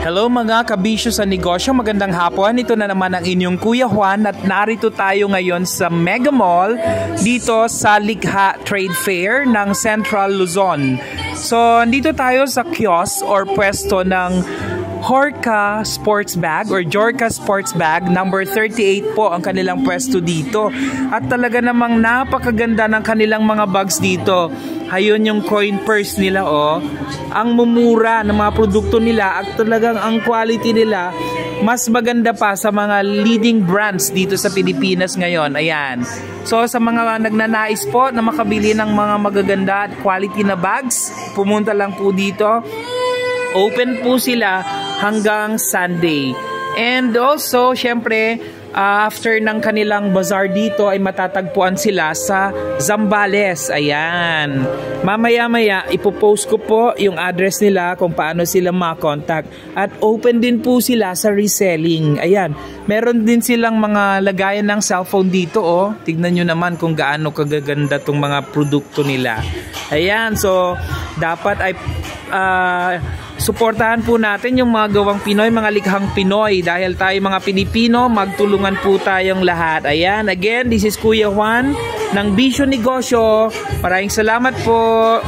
Hello mga kabisyo sa negosyo, magandang hapon. Ito na naman ang inyong Kuya Juan at narito tayo ngayon sa Mega Mall dito sa Likha Trade Fair ng Central Luzon. So, dito tayo sa kiosk or pwesto ng Jorka Sports Bag or Jorka Sports Bag. Number 38 po ang kanilang pwesto dito. At talaga namang napakaganda ng kanilang mga bags dito. Ayun yung coin purse nila, oh. Ang mumura ng mga produkto nila at talagang ang quality nila mas maganda pa sa mga leading brands dito sa Pilipinas ngayon. Ayan. So sa mga nagnanais po na makabili ng mga magaganda at quality na bags, pumunta lang po dito. Open po sila hanggang Sunday. And also, syempre, after ng kanilang bazaar dito ay matatagpuan sila sa Zambales. Ayan. Mamaya-maya ipopost ko po yung address nila kung paano sila makontak. At open din po sila sa reselling. Ayan. Meron din silang mga lagayan ng cellphone dito, oh. Tignan nyo naman kung gaano kagaganda tong mga produkto nila. Ayan. So, dapat ay suportahan po natin yung mga gawang Pinoy, mga likhang Pinoy. Dahil tayo mga Pilipino, magtulungan po tayong lahat. Ayan, again, this is Kuya Juan ng Bisyo Negosyo. Maraming salamat po.